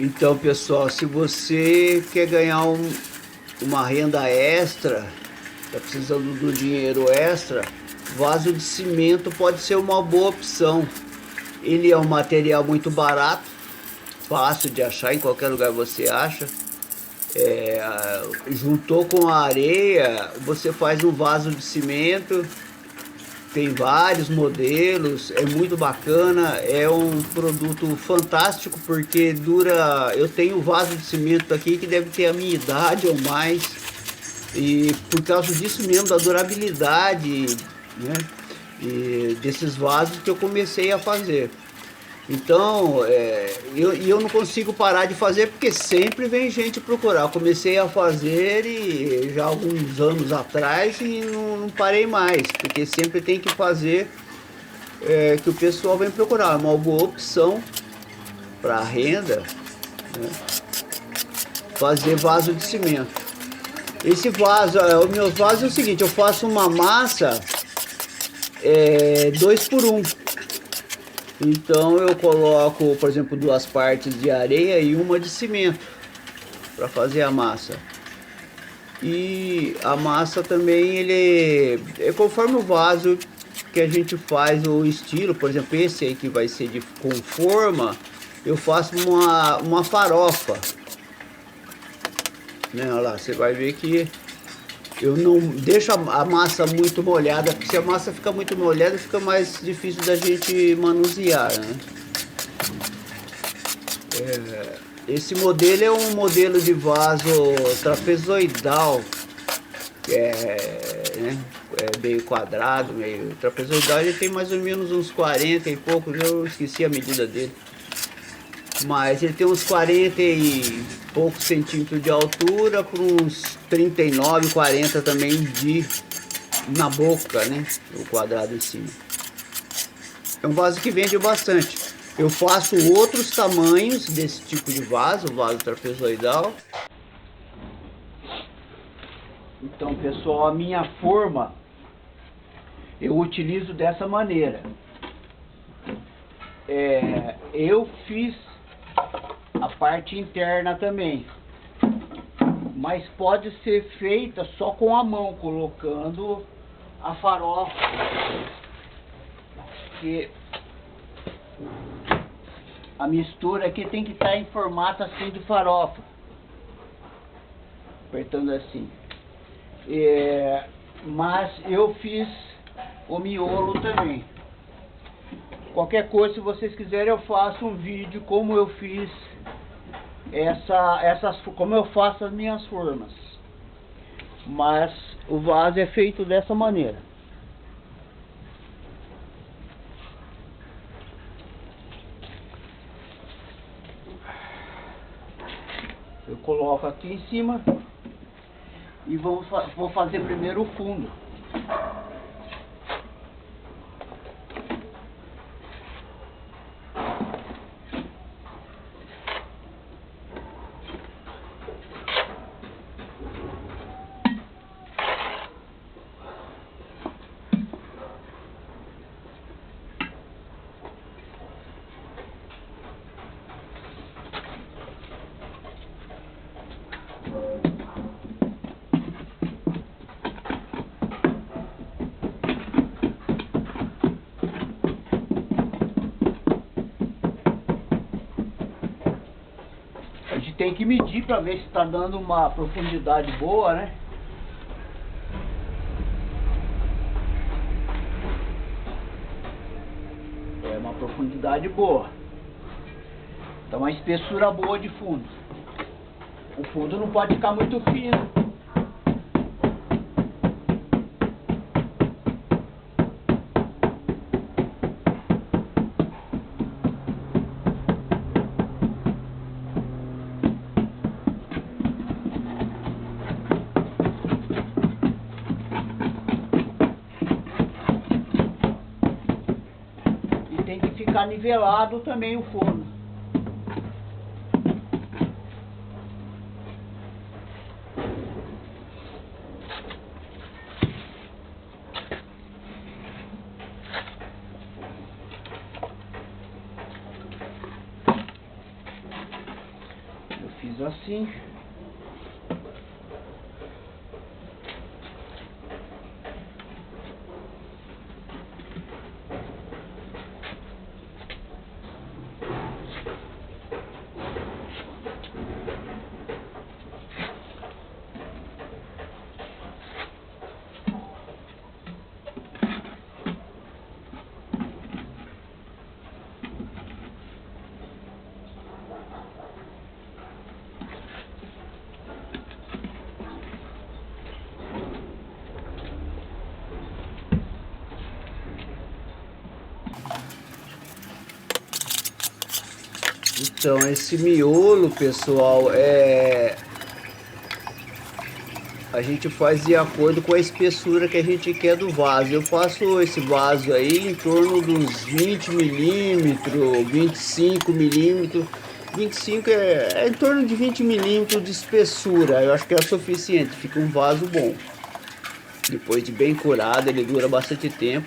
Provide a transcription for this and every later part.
Então, pessoal, se você quer ganhar uma renda extra, está precisando do dinheiro extra, vaso de cimento pode ser uma boa opção. Ele é um material muito barato, fácil de achar, em qualquer lugar você acha. Juntou com a areia, você faz um vaso de cimento. Tem vários modelos, é muito bacana, é um produto fantástico porque dura. Eu tenho um vaso de cimento aqui que deve ter a minha idade ou mais, e por causa disso mesmo, da durabilidade, né, e desses vasos que eu comecei a fazer. Então, eu não consigo parar de fazer porque sempre vem gente procurar. Eu comecei a fazer já há alguns anos atrás e não parei mais, porque sempre tem que fazer, que o pessoal vem procurar. É uma boa opção para renda, né? Fazer vaso de cimento. Esse vaso, os meus vasos é o seguinte, eu faço uma massa 2 por 1. Então eu coloco, por exemplo, 2 partes de areia e uma de cimento para fazer a massa. E a massa também ele é conforme o vaso que a gente faz, o estilo. Por exemplo, esse aí que vai ser com forma, eu faço uma farofa, né? Olha lá, você vai ver que eu não deixo a massa muito molhada, porque se a massa fica muito molhada, fica mais difícil da gente manusear, né? Esse modelo é um modelo de vaso trapezoidal, que né, é meio quadrado, meio trapezoidal. Ele tem mais ou menos uns 40 e poucos, eu esqueci a medida dele. Mas ele tem uns 40 e poucos centímetros de altura, por uns 39, 40 também na boca, né? O quadrado em cima. É um vaso que vende bastante. Eu faço outros tamanhos desse tipo de vaso trapezoidal. Então, pessoal, a minha forma eu utilizo dessa maneira. Eu fiz a parte interna também, mas pode ser feita só com a mão, colocando a farofa, que a mistura aqui tem que estar em formato assim de farofa, apertando assim. Mas eu fiz o miolo também. Qualquer coisa, se vocês quiserem, eu faço um vídeo como eu fiz como eu faço as minhas formas. Mas o vaso é feito dessa maneira. Eu coloco aqui em cima e vou fazer primeiro o fundo. A gente tem que medir para ver se está dando uma profundidade boa, né? É uma profundidade boa. Então uma espessura boa de fundo. O fundo não pode ficar muito fino. Tem que ficar nivelado também o forno. Fiz assim. Então, esse miolo, pessoal, a gente faz de acordo com a espessura que a gente quer do vaso. Eu faço esse vaso aí em torno dos 20 milímetros, 25 milímetros. 25 é em torno de 20 milímetros de espessura. Eu acho que é suficiente, fica um vaso bom. Depois de bem curado, ele dura bastante tempo.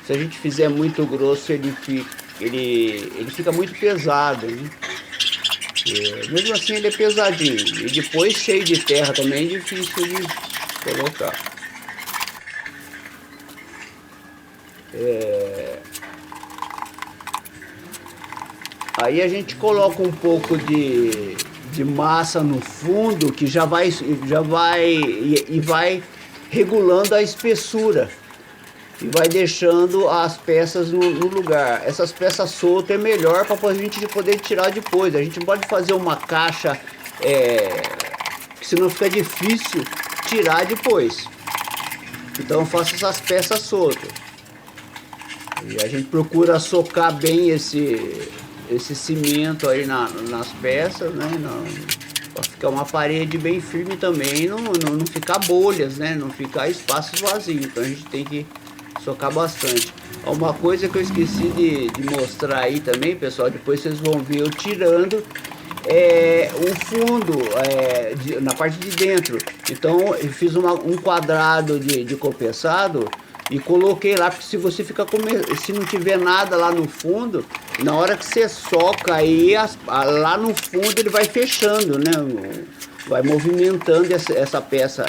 Se a gente fizer muito grosso, ele fica muito pesado, né? Mesmo assim ele é pesadinho. E depois cheio de terra também é difícil de colocar. Aí a gente coloca um pouco de massa no fundo que vai regulando a espessura. E vai deixando as peças no lugar. Essas peças soltas é melhor para a gente poder tirar depois. A gente pode fazer uma caixa, que senão fica difícil tirar depois. Então eu faço essas peças soltas. E a gente procura socar bem esse cimento aí nas peças, né? Para ficar uma parede bem firme também, não ficar bolhas, né? Não ficar espaços vazios. Então a gente tem que socar bastante. Uma coisa que eu esqueci de mostrar aí também, pessoal, depois vocês vão ver eu tirando o fundo na parte de dentro. Então eu fiz um quadrado de compensado e coloquei lá, porque se você ficar se não tiver nada lá no fundo, na hora que você soca aí lá no fundo ele vai fechando, né? Vai movimentando essa peça,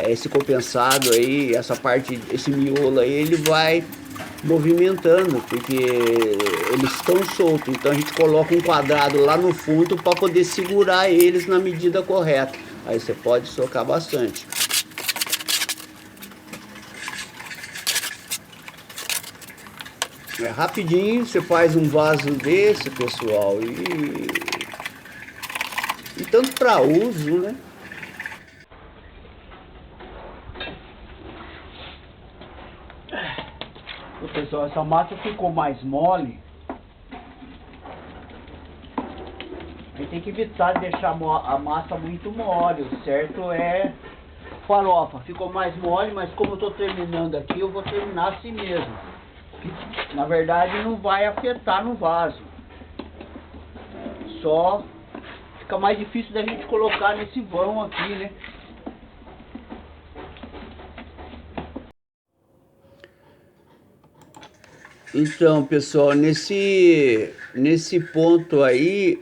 esse compensado aí, essa parte, esse miolo aí, ele vai movimentando, porque eles estão soltos. Então a gente coloca um quadrado lá no fundo para poder segurar eles na medida correta. Aí você pode socar bastante. Rapidinho você faz um vaso desse, pessoal, e tanto para uso, né? Pessoal, essa massa ficou mais mole. A gente tem que evitar de deixar a massa muito mole. O certo é farofa. Ficou mais mole, mas como eu estou terminando aqui, eu vou terminar assim mesmo. Na verdade não vai afetar no vaso. Só fica mais difícil da gente colocar nesse vão aqui, né? Então, pessoal, nesse ponto aí,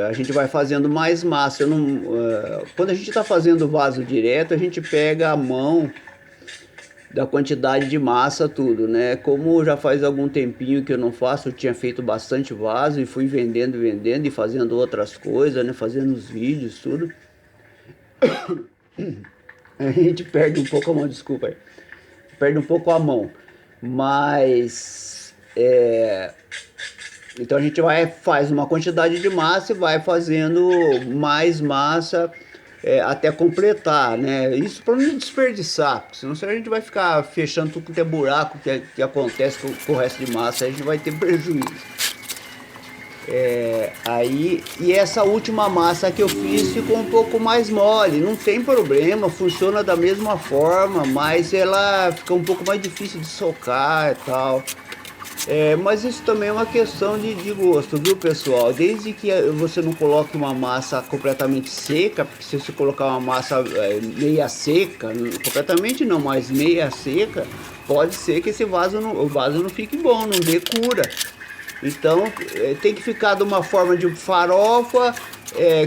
a gente vai fazendo mais massa. Quando a gente está fazendo vaso direto, a gente pega a mão da quantidade de massa, tudo, né? Como já faz algum tempinho que eu não faço, eu tinha feito bastante vaso e fui vendendo e fazendo outras coisas, né? Fazendo os vídeos, tudo. A gente perde um pouco a mão, desculpa aí. Perde um pouco a mão. Mas então a gente faz uma quantidade de massa e vai fazendo mais massa até completar, né? Isso para não desperdiçar, senão a gente vai ficar fechando tudo que é buraco que acontece com o resto de massa, a gente vai ter prejuízo. E essa última massa que eu fiz ficou um pouco mais mole, não tem problema, funciona da mesma forma, mas ela fica um pouco mais difícil de socar e tal. Mas isso também é uma questão de gosto, viu, pessoal? Desde que você não coloque uma massa completamente seca, porque se você colocar uma massa meia seca, completamente não, mas meia seca, pode ser que o vaso não fique bom, não dê cura. Então tem que ficar de uma forma de farofa,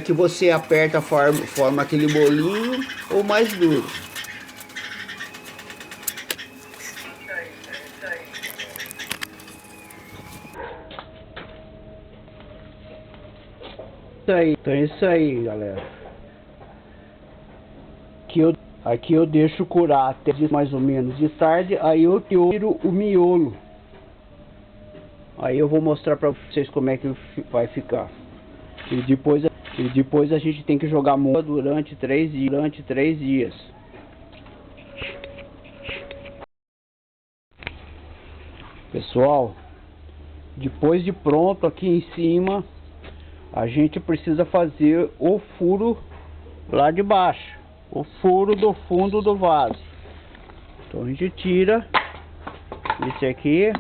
que você aperta, forma aquele bolinho, ou mais duro. Então é isso aí, galera. Aqui eu deixo curar até mais ou menos de tarde, aí eu tiro o miolo. Aí eu vou mostrar pra vocês como é que vai ficar. E depois a gente tem que jogar mola durante 3 dias. Pessoal, depois de pronto aqui em cima, a gente precisa fazer o furo lá de baixo, o furo do fundo do vaso. Então a gente tira esse aqui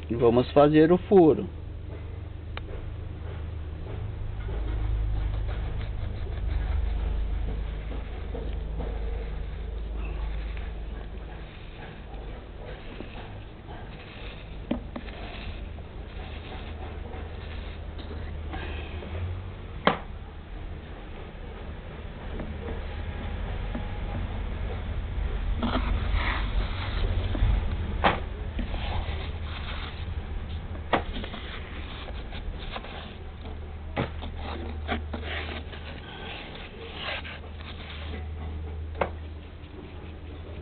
e vamos fazer o furo.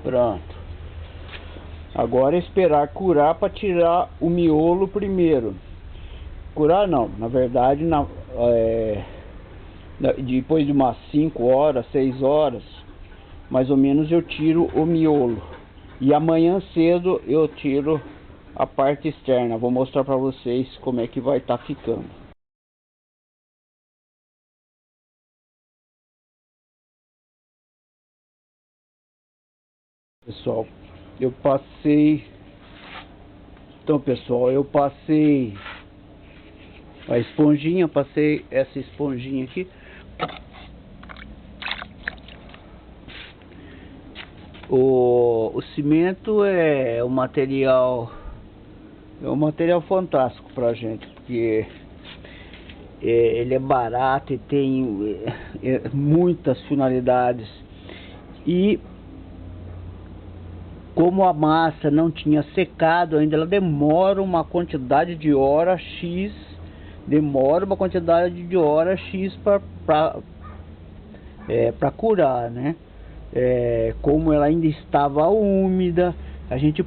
Pronto. Agora é esperar curar para tirar o miolo primeiro. Curar não, na verdade, depois de umas 5 horas, 6 horas, mais ou menos eu tiro o miolo. E amanhã cedo eu tiro a parte externa. Vou mostrar para vocês como é que vai estar ficando. Pessoal, eu passei a esponjinha, passei essa esponjinha aqui. O cimento é um material fantástico pra gente, porque ele é barato e tem muitas finalidades. E como a massa não tinha secado ainda, ela demora uma quantidade de hora X, para curar, né? Como ela ainda estava úmida, a gente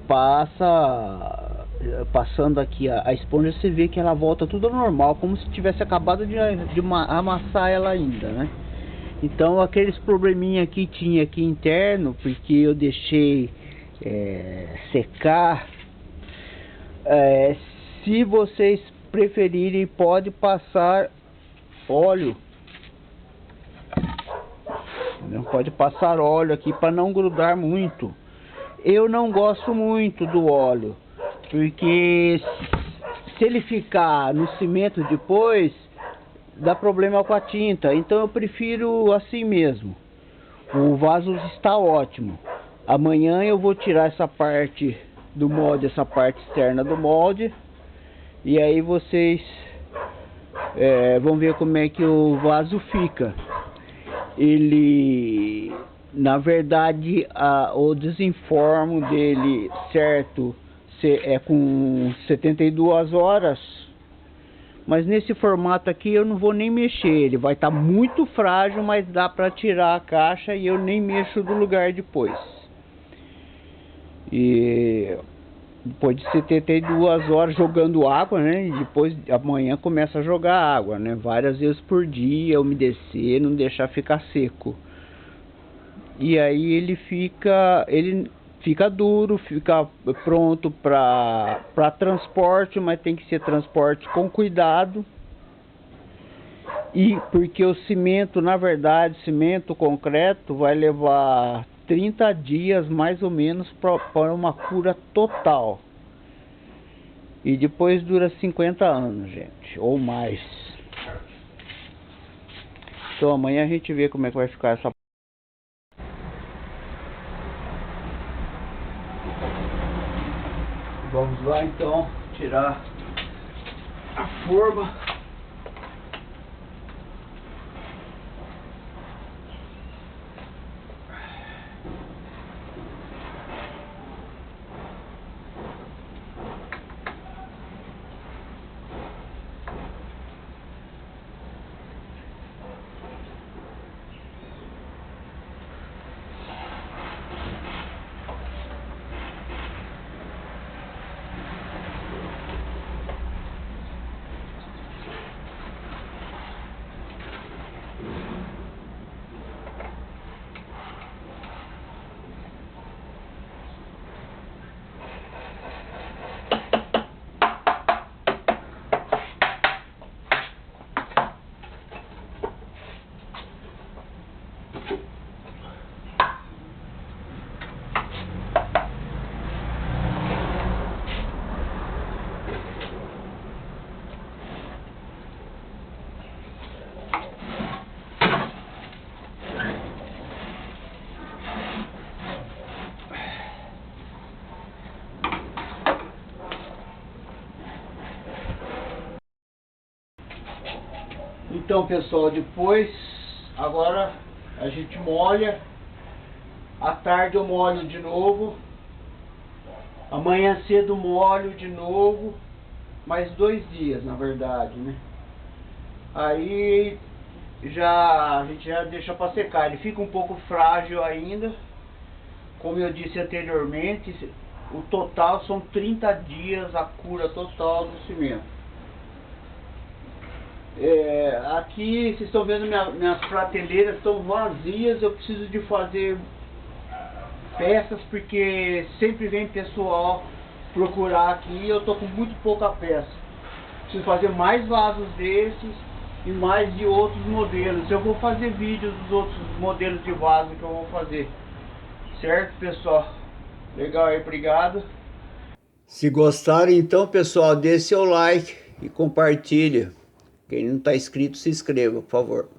passando aqui a esponja, você vê que ela volta tudo normal, como se tivesse acabado de amassar ela ainda, né? Então aqueles probleminha que tinha aqui interno, porque eu deixei secar, se vocês preferirem, pode passar óleo. Pode passar óleo aqui para não grudar muito. Eu não gosto muito do óleo, porque se ele ficar no cimento depois, dá problema com a tinta. Então eu prefiro assim mesmo. O vaso está ótimo. Amanhã eu vou tirar essa parte do molde, essa parte externa do molde, e aí vocês vão ver como é que o vaso fica. Ele, na verdade, o desenformo dele certo é com 72 horas, mas nesse formato aqui eu não vou nem mexer. Ele vai estar muito frágil, mas dá para tirar a caixa e eu nem mexo do lugar depois. E depois de 72 horas jogando água, né? E depois amanhã começa a jogar água, né? Várias vezes por dia, umedecer, não deixar ficar seco. E aí ele fica duro, fica pronto para transporte, mas tem que ser transporte com cuidado. E porque o cimento, na verdade, cimento concreto vai levar 30 dias mais ou menos para uma cura total. E depois dura 50 anos, gente, ou mais. Então amanhã a gente vê como é que vai ficar essa. Igual Vamos lá então tirar a forma. Então pessoal, depois, agora a gente molha, à tarde eu molho de novo, amanhã cedo molho de novo, mais 2 dias na verdade, né? Aí a gente já deixa para secar, ele fica um pouco frágil ainda, como eu disse anteriormente, o total são 30 dias a cura total do cimento. Aqui vocês estão vendo minhas prateleiras estão vazias, eu preciso de fazer peças porque sempre vem pessoal procurar aqui e eu tô com muito pouca peça. Preciso fazer mais vasos desses e mais de outros modelos. Eu vou fazer vídeos dos outros modelos de vaso que eu vou fazer. Certo, pessoal? Legal aí, obrigado. Se gostaram, então, pessoal, dê seu like e compartilha. Quem não está inscrito, se inscreva, por favor.